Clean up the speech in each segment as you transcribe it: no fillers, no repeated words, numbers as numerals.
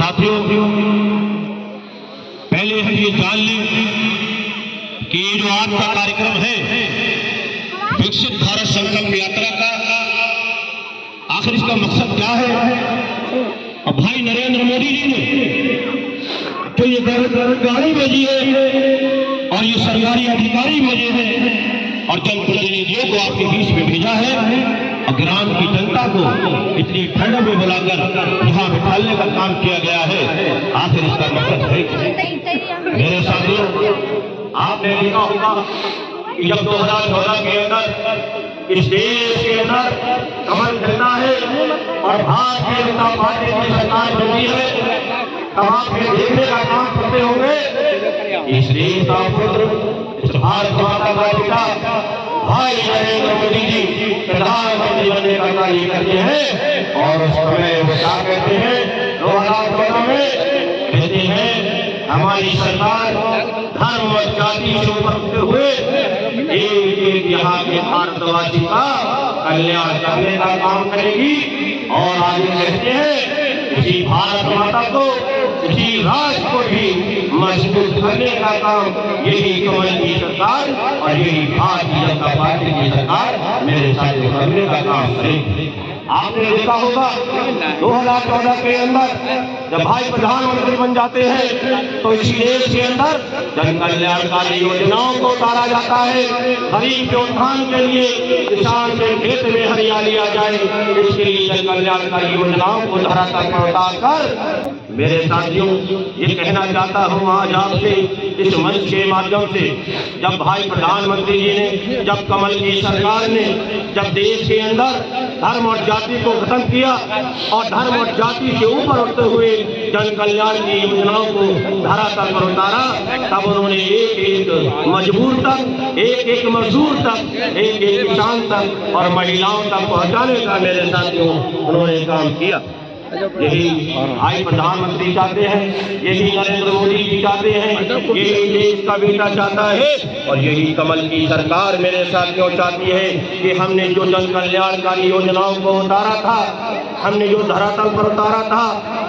साथियों, पहले हम ये जान लें कि ये जो आज का कार्यक्रम है विकसित भारत संकल्प यात्रा का, आखिर इसका मकसद क्या है। और भाई नरेंद्र मोदी जी ने तो ये गाड़ी भेजी है और ये सरकारी अधिकारी भेजे हैं और जनप्रतिनिधियों को आपके बीच में भेजा है और ग्राम की जनता को इतनी ठंड में बुलाकर यहाँ बिठाने का काम किया गया है। आखिर इसका मकसद है। मेरे साथियों, आपने देखा होगा कि जब 2014 के अंदर इस देश के अंदर कमल झंडा है और भारतीय जनता पार्टी की सरकार बनी है, तब आप ये देखने का काम करते होंगे इस देश का पुत्र, इस भारत माता का पिता भाई नरेंद्र मोदी जी प्रधानमंत्री बनने का कार्य करते हैं। और उस समय वो क्या कहते हैं, 2014 में कहते हैं हमारी सरकार धर्म और जाति से ऊपर उठते हुए एक एक यहाँ के भारतवासी का कल्याण करने का काम करेगी। और आगे कहते हैं इसी भारत माता को, इसी राष्ट्र को भी मजबूत करने का काम यही कमल की सरकार और यही भारतीय जनता पार्टी की सरकार मेरे साथ करने का काम करेगी। आपने देखा होगा 2014 के अंदर जब भाई प्रधानमंत्री बन जाते हैं तो इसी देश के अंदर जन कल्याणकारी योजनाओं को उतारा जाता है। गरीब के उत्थान के लिए, किसान के खेत में हरियाली आ जाए, इसके लिए जन कल्याणकारी योजनाओं को धरातल पर उतार कर मेरे साथियों ये कहना चाहता हूँ आज आपसे इस मंच के माध्यम से, जब भाई प्रधानमंत्री जी ने, जब कमल की सरकार ने, जब देश के अंदर धर्म और जाति को खत्म किया और धर्म और जाति से ऊपर उठते हुए जन कल्याण की योजनाओं को धरातल पर उतारा, तब उन्होंने एक एक मजबूर तक, एक एक मजदूर तक, एक एक किसान तक और महिलाओं तक पहुंचाने का मेरे साथियों उन्होंने काम किया। यही भाई प्रधानमंत्री चाहते हैं, यही नरेंद्र मोदी जी चाहते हैं, यही देश का बेटा चाहता है और यही कमल की सरकार मेरे साथियों चाहती है कि हमने जो जन कल्याणकारी योजनाओं को उतारा था, हमने जो धरातल पर उतारा था,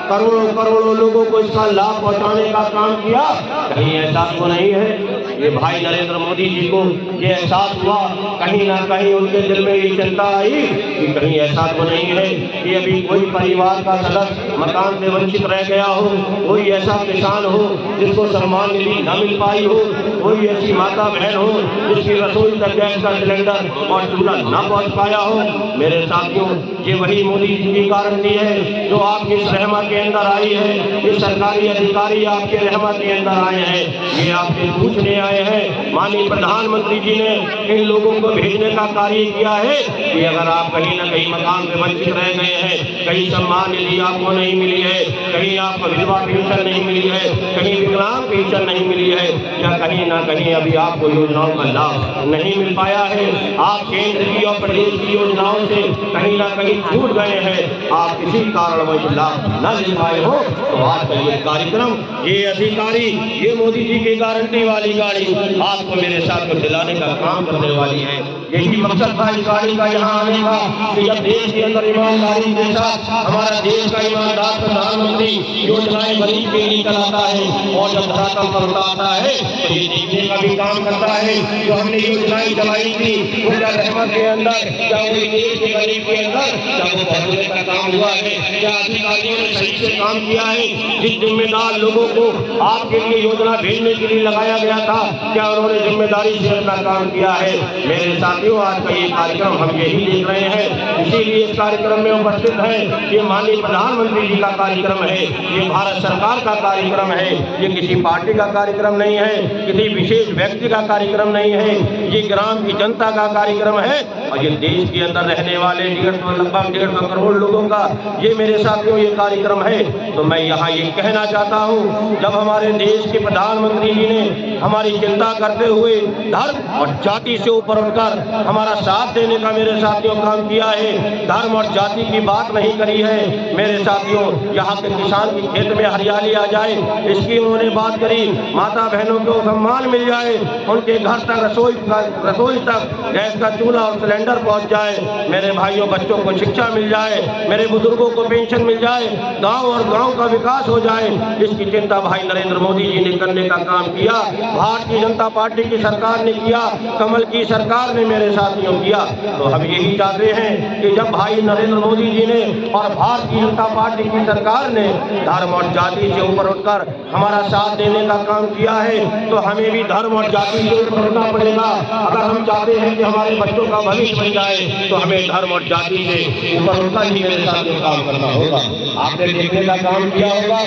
करोड़ों करोड़ों लोगों को इसका लाभ पहुंचाने का काम किया, कहीं ऐसा तो नहीं है। ये भाई नरेंद्र मोदी जी को ये एहसास हुआ, कहीं ना कहीं उनके दिल में ये चिंता आई कि कहीं ऐसा तो नहीं है कि अभी कोई परिवार का सदस्य मकान से वंचित रह गया हो, कोई ऐसा किसान हो जिसको सम्मान निधि न मिल पाई हो, कोई ऐसी माता बहन हो जिसकी रसोई तक गैस का सिलेंडर और चूल्हा न पहुंच पाया हो। मेरे साथियों, ये वही मोदी जी की गारंटी है जो आपकी इस रहमा के अंदर आई है। ये सरकारी अधिकारी आपके रहमा के अंदर आए हैं, ये आपसे पूछने आए हैं। माननीय प्रधानमंत्री जी ने इन लोगों को भेजने का कार्य किया है कि अगर आप कहीं न कहीं मकान से वंचित रह गए हैं, कहीं सम्मान निधि आपको नहीं मिली है, कहीं आपको विधवा पेंशन नहीं मिली है, कहीं विकलांग पेंशन नहीं मिली है, या कहीं ना कहीं अभी आपको योजनाओं का लाभ नहीं मिल पाया है, आप केंद्र की और प्रदेश की योजनाओं से कहीं ना कहीं छूट गए हैं, आप किसी कारणवश लाभ न ले पाए हो, तो आज का ये कार्यक्रम, ये अधिकारी, ये मोदी जी की गारंटी वाली गाड़ी आपको मेरे साथ में दिलाने का काम करने वाली है। यही मकसद था इस गाड़ी का यहाँ आने का कि जब देश के अंदर ईमानदारी के साथ हमारा देश का ईमानदार प्रधानमंत्री योजनाएं गरीब के लिए चलाता है और जब धरातल पर उतारता है तो ये देखने का भी काम करता है जो हमने योजनाएं चलाई थी वो क्या रहमत के अंदर, क्या वो देश के गरीब के अंदर, क्या वो पहुंचने का काम हुआ है, क्या अधिकारियों ने सही से काम किया है। जिस जिम्मेदार लोगों को आपके लिए योजना भेजने के लिए लगाया गया था, क्या उन्होंने जिम्मेदारी से अपना काम किया है। मेरे साथियों, आज का ये कार्यक्रम हम यही देख रहे हैं, इसीलिए इस कार्यक्रम में उपस्थित है। ये माननीय प्रधानमंत्री जी का कार्यक्रम है, ये भारत सरकार का कार्यक्रम है, ये किसी पार्टी का कार्यक्रम नहीं है, किसी विशेष व्यक्ति का कार्यक्रम नहीं है, ये ग्राम की जनता का कार्यक्रम है और ये देश के अंदर रहने वाले लगभग 150 करोड़ लोगों का ये मेरे साथियों ये कार्यक्रम है। तो मैं यहाँ ये कहना चाहता हूँ, जब हमारे देश के प्रधानमंत्री जी ने हमारी चिंता करते हुए धर्म और जाति से ऊपर उठकर हमारा साथ देने का मेरे साथियों काम किया है, धर्म और जाति की बात नहीं करी है। मेरे साथियों, यहाँ के किसान की खेत में हरियाली आ जाए इसकी उन्होंने बात करी, माता बहनों को सम्मान मिल जाए, उनके घर तक रसोई तक गैस का चूल्हा और सिलेंडर पहुंच जाए, मेरे भाइयों बच्चों को शिक्षा मिल जाए, मेरे बुजुर्गों को पेंशन मिल जाए, गांव और गांव का विकास हो जाए, इसकी चिंता भाई नरेंद्र मोदी जी ने करने का काम किया। भारतीय जनता पार्टी की सरकार ने किया, कमल की सरकार ने मेरे साथियों किया। तो हम यही चाहते हैं कि जब भाई नरेंद्र मोदी जी ने और भारतीय जनता पार्टी की सरकार ने धर्म और जाति से ऊपर उठकर हमारा साथ देने का काम किया है, तो हमें भी धर्म और जाति से ऊपर उठना पड़ेगा। अगर हम चाहते हैं कि हमारे बच्चों का भविष्य बन जाए, तो हमें धर्म और जाति से ऊपर उठना ही मेरे साथ काम करना होगा। आपने देखने का काम किया होगा,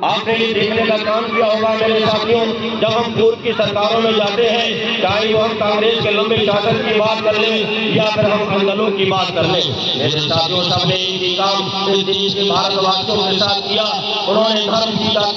आपने ये देखने का काम किया होगा मेरे साथियों, जब हम पूर्व की सरकारों में जाते हैं, चाहे वो हम कांग्रेस के लंबे शासन की बात कर लें या फिर हम आंदोलनों की बात कर लें, मेरे साथियों सबने एक ही काम इस देश के भारतवासियों के साथ किया। उन्होंने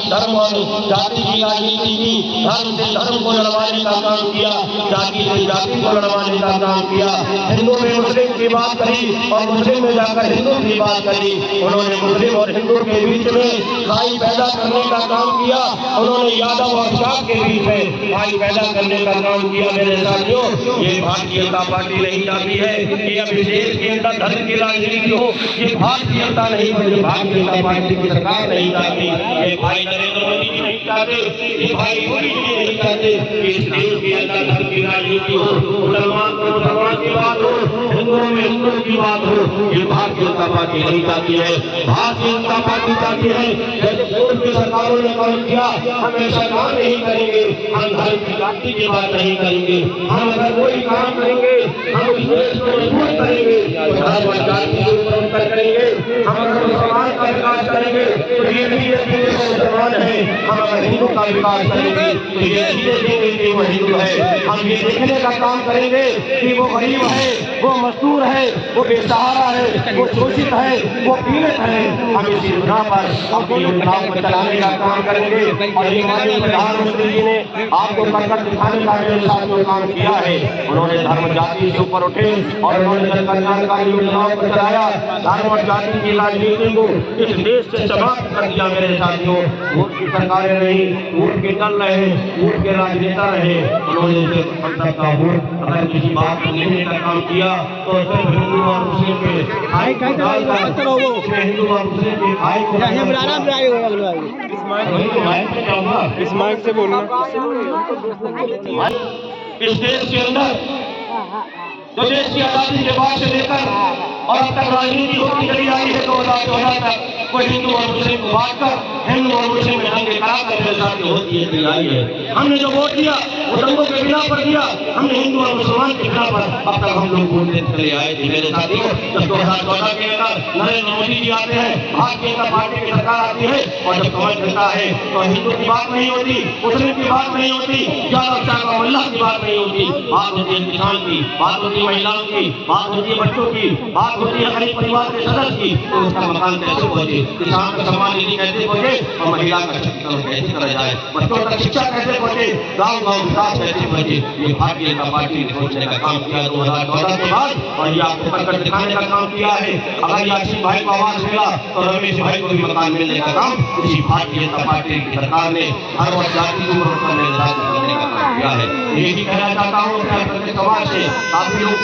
धर्म और जाति की राजनीति की, धर्म से धर्म को लड़वाने का काम किया, जाति से जाति को लड़वाने का काम किया। हिंदू में मुस्लिम की बात करी और मुस्लिम में जाकर हिंदू की बात करी। उन्होंने मुस्लिम और हिंदू के बीच में भाई पैदा करने का काम किया। उन्होंने यादव और शाह के बीच में भाई पैदा करने का काम किया। मेरे साथियों, ये भारतीय जनता पार्टी नहीं चाहती है कि अब इस देश के अंदर धर्म की राजनीति हो। ये भारतीय जनता नहीं, भारतीय जनता पार्टी की सरकार नहीं चाहती, ये भाई नरेंद्र मोदी जी नहीं चाहते, ये भाई मोदी जी नहीं चाहते कि इस देश के अंदर धर्म की राजनीति हो। मुसलमान को मुसलमान की बात हो, हिंदुओं में हिंदू की बात हो, ये भारतीय जनता पार्टी नहीं चाहती है। भारतीय जनता पार्टी चाहती है जैसे पूर्व की सरकारों ने काम किया, हम ऐसा काम नहीं करेंगे, हम धर्म की जाति की बात नहीं करेंगे। हम अगर कोई काम करेंगे, हम इस देश को मजबूत करेंगे तो धर्म और जाति के ऊपर उठकर करेंगे। हम अगर मुसलमान का विकास करेंगे तो ये नहीं देखेंगे वो मुसलमान है, हम अगर हिंदू का विकास करेंगे तो ये नहीं देखेंगे कि वो हिंदू है। हम ये देखने का काम करेंगे कि वो गरीब है, वो मजदूर है, वो बेसहारा है, वो शोषित है, वो पीड़ित है। हम इस योजना पर अपनी योजनाओं को चलाने का काम करेंगे। और ये माननीय प्रधानमंत्री जी ने आपको करकर दिखाने का मेरे साथ जो काम किया है, उन्होंने धर्म जाति से ऊपर उठे और उन्होंने जन कल्याणकारी योजनाओं को चलाया। धर्म और जाति की राजनीति को इस देश से समाप्त कर दिया। मेरे साथियों, वोट की सरकारें रही, वोट के दल रहे, वोट के राजनेता रहे, उन्होंने हम सबका वोट अगर किसी बात को लेने का काम किया तो सिर्फ हिंदू और मुस्लिम के भाई को हिंदू और मुस्लिम के भाई को इस माइक से बोलना। इस देश के अंदर जो देश की आजादी के बाद से लेकर और अब तक राजनीति होती चली आई है 2014 तक, कोई हिंदू और मुस्लिम को बांटकर हिंदू और मुस्लिम में दंगे कराकर मेरे साथ होती है आई है। हमने जो वोट दिया वो दंगों के बिना पर दिया, हमने हिंदू और मुसलमान के बिना पर अब तक हम लोग वोट देते चले आए थे। मेरे साथियों, जब 2014 के अंदर नरेंद्र मोदी जी आते हैं, भारतीय जनता पार्टी की सरकार आती है और जब कमल चलता है तो हिंदू की बात नहीं होती, मुस्लिम की बात नहीं होती, यादव शाह का मल्ला की बात नहीं होती। बात होती है किसान की, बात होती है महिलाओं की, बात होती है बच्चों की, बात होती है गरीब परिवार के सदस्य की। तो उसका मकान कैसे पहुंचे, किसान का सम्मान निधि कैसे पहुंचे और महिला का सशक्तिकरण कैसे करा जाए, बच्चों तक शिक्षा कैसे पहुंचे, गाँव गाँव विकास कैसे पहुंचे, ये भारतीय जनता पार्टी ने सोचने का काम किया 2014 के बाद और ये आपको करके दिखाने का काम किया है। अगर यासीन भाई को आवाज मिला तो रमेश भाई को भी मकान मिलने का काम इसी भारतीय जनता पार्टी की सरकार ने हर वर्ष जाति को करने का काम किया है। यही कहना चाहता हूँ समाज से, काफी लोग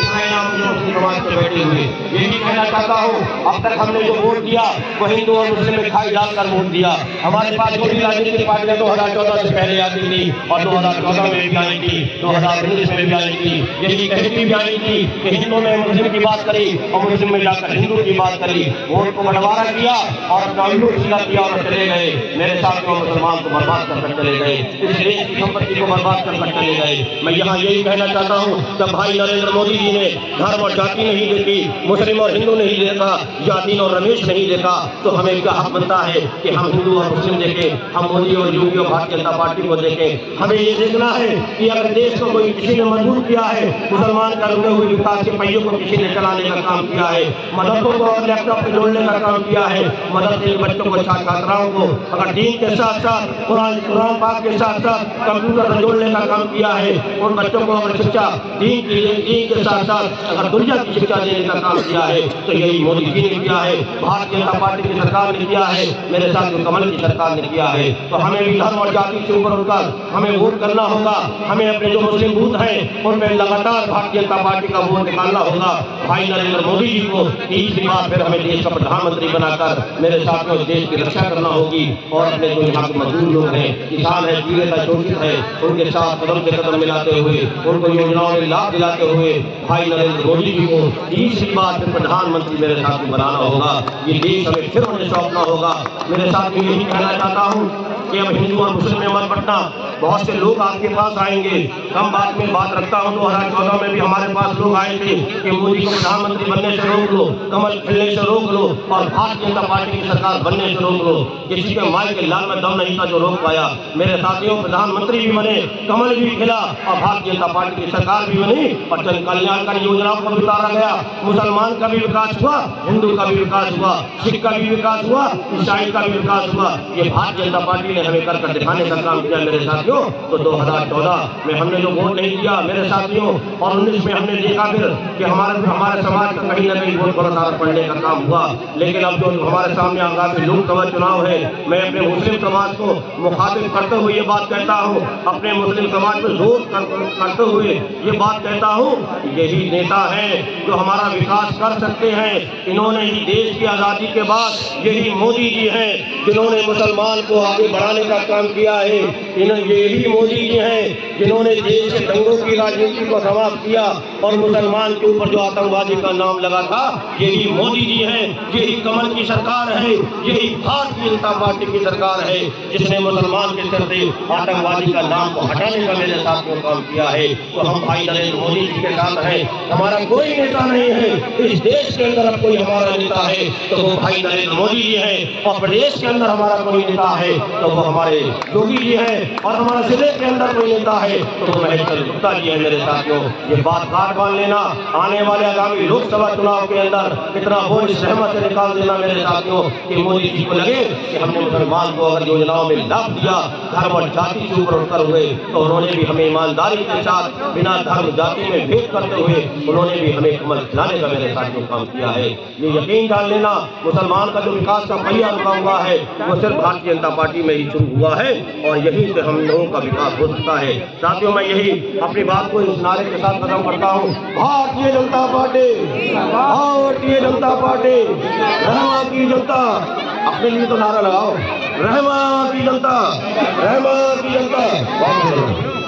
समाज पे बैठे हुए, यही कहना चाहता हूँ अब तक हमने जो वोट दिया वो हिंदू और मुस्लिम में खाई डालकर वोट दिया। हमारे पास जो भी राजनीतिक पार्टियां 2014 से पहले आती थी और 2014 में भी आई थी, 2019 में भी आई थी, यही कहती भी आई थी कि हिंदू में मुस्लिम की बात करी और मुस्लिम में जाकर हिंदू की बात करी, वोट को बंटवारा किया और अपना उल्लू सीधा किया और चले गए। मेरे साथ में मुसलमान को बर्बाद कर चले गए, इस देश की संपत्ति को बर्बाद कर चले गए। मैं यहाँ यही कहना चाहता हूँ, जब भाई नरेंद्र मोदी जी ने धर्म और जाति नहीं देखी, मुस्लिम और हिंदू नहीं देखा, यासीन और रमेश नहीं देखा, तो हमें क्या हक बनता है कि हम हिंदू और मुस्लिम देखें, हम मोदी और योगी और भारतीय जनता पार्टी को देखें। हमें ये देखना है कि अगर देश को कोई किसी ने मजबूत किया है, मुसलमान का रुके हुए विकास के पहियों को किसी ने चलाने का काम किया है, मदरसों को और लैपटॉप पे जोड़ने का काम किया है, मदरसे बच्चों को छात्राओं को अगर दीन के साथ साथ कुरान पाक के साथ साथ कंप्यूटर से जोड़ने का काम किया है, उन बच्चों को अगर शिक्षा दीन के साथ साथ अगर दुनिया की शिक्षा देने का काम किया है तो यही मोदी जी ने किया है, भारतीय जनता पार्टी की सरकार ने किया है, मेरे साथ जो कमल की सरकार ने किया है। तो हमें भी धर्म और जाति से ऊपर उठकर हमें वोट करना होगा। हमें अपने जो मुस्लिम बूथ हैं उनमें लगातार भारतीय जनता पार्टी का वोट निकालना होगा। भाई नरेंद्र मोदी जी को तीसरी बार फिर हमें देश का प्रधानमंत्री बनाकर मेरे साथियों देश की रक्षा करना होगी और अपने जो यहाँ के मजदूर लोग हैं, किसान है, जीविका शोषित है, उनके साथ कदम से कदम मिलाते हुए उनको योजनाओं में लाभ दिलाते हुए भाई नरेंद्र मोदी जी को तीसरी बार फिर प्रधानमंत्री मेरे साथ बनाना होगा। ये देश हमें फिर उन्हें सौंपना होगा। मेरे साथ में यही कहना चाहता हूँ कि अब हिंदू और मुस्लिम में मत बंटना। बहुत से लोग आपके पास आएंगे। कम बात में बात रखता हूँ, 2014 में भी हमारे पास लोग आए थे कि मोदी को प्रधानमंत्री बनने से रोक लो, कमल खिलने से रोक लो और भारतीय जनता पार्टी की सरकार बनने से रोक लो। किसी के माई के लाल में दम नहीं था जो रोक पाया। मेरे साथियों, प्रधानमंत्री भी बने, कमल भी खिला और भारतीय जनता पार्टी की सरकार भी बनी और जन कल्याणकारी योजनाओं को भी उतारा गया। मुसलमान का भी विकास हुआ, हिंदू का भी विकास हुआ, सिख का भी विकास हुआ, ईसाई का भी विकास हुआ। ये भारतीय जनता पार्टी ने हमें कर दिखाने का काम किया मेरे साथियों। तो 2014 में हमने जो वोट नहीं दिया मेरे साथियों और 19 में हमने देखा फिर कि हमारे समाज का कहीं ना कहीं बहुत बड़ा सारा पड़ने का काम हुआ। लेकिन अब जो हमारे सामने आगामी लोकसभा चुनाव है, मैं अपने मुस्लिम समाज को मुखातिब करते हुए ये बात कहता हूँ, अपने मुस्लिम समाज पर जोर करते हुए ये बात कहता हूँ, यही नेता है जो हमारा विकास कर सकते हैं। इन्होंने ही देश की आज़ादी के बाद यही मोदी जी हैं जिन्होंने मुसलमान को आगे बढ़ाने का काम किया है। यही मोदी जी हैं जिन्होंने देश के दंगों की राजनीति को समाप्त किया और मुसलमान के ऊपर जो आतंकवादी का नाम लगा था, यही मोदी जी हैं। यही कमल की सरकार है, यही भारतीय जनता पार्टी की सरकार है जिसने मुसलमान के सिर से आतंकवादी का नाम को हटाने का मेरे साथ में काम किया है। तो हम भाई नरेंद्र मोदी जी के साथ हैं। हमारा कोई नेता नहीं है इस देश के अंदर, अब कोई हमारा नेता है तो वो भाई नरेंद्र मोदी जी हैं और प्रदेश के अंदर हमारा कोई नेता है तो वो हमारे योगी जी हैं और हमारा जिले के अंदर कोई नेता है तो वो महेंद्र गुप्ता जी है। मेरे साथियों, ये बात गांठ बांध लेना, आने वाले आगामी लोकसभा चुनाव के अंदर कितना वोट सहमत से निकाल देना मेरे साथियों कि मोदी जी को लगे कि हमने मुसलमान को अगर योजनाओं में लाभ दिया, धर्म और जाति से ऊपर उठकर हुए, तो उन्होंने भी हमें ईमानदारी के साथ बिना धर्म जाति में भेद करते हुए उन्होंने भी हमें कमल खिलाने का मेरे साथियों काम किया है। ये यकीन डाल लेना, मुसलमान का जो विकास का पहिया रुका हुआ है वो सिर्फ भारतीय जनता पार्टी में ही शुरू हुआ है और यहीं से हम लोगों का विकास हो सकता है। साथियों, मैं यही अपनी बात को इस नारे के साथ खत्म करता हूँ। भारतीय जनता पार्टी, भारतीय जनता पार्टी, रहमा की जनता। अपने लिए तो नारा लगाओ, रहमा की जनता, रहमा की जनता।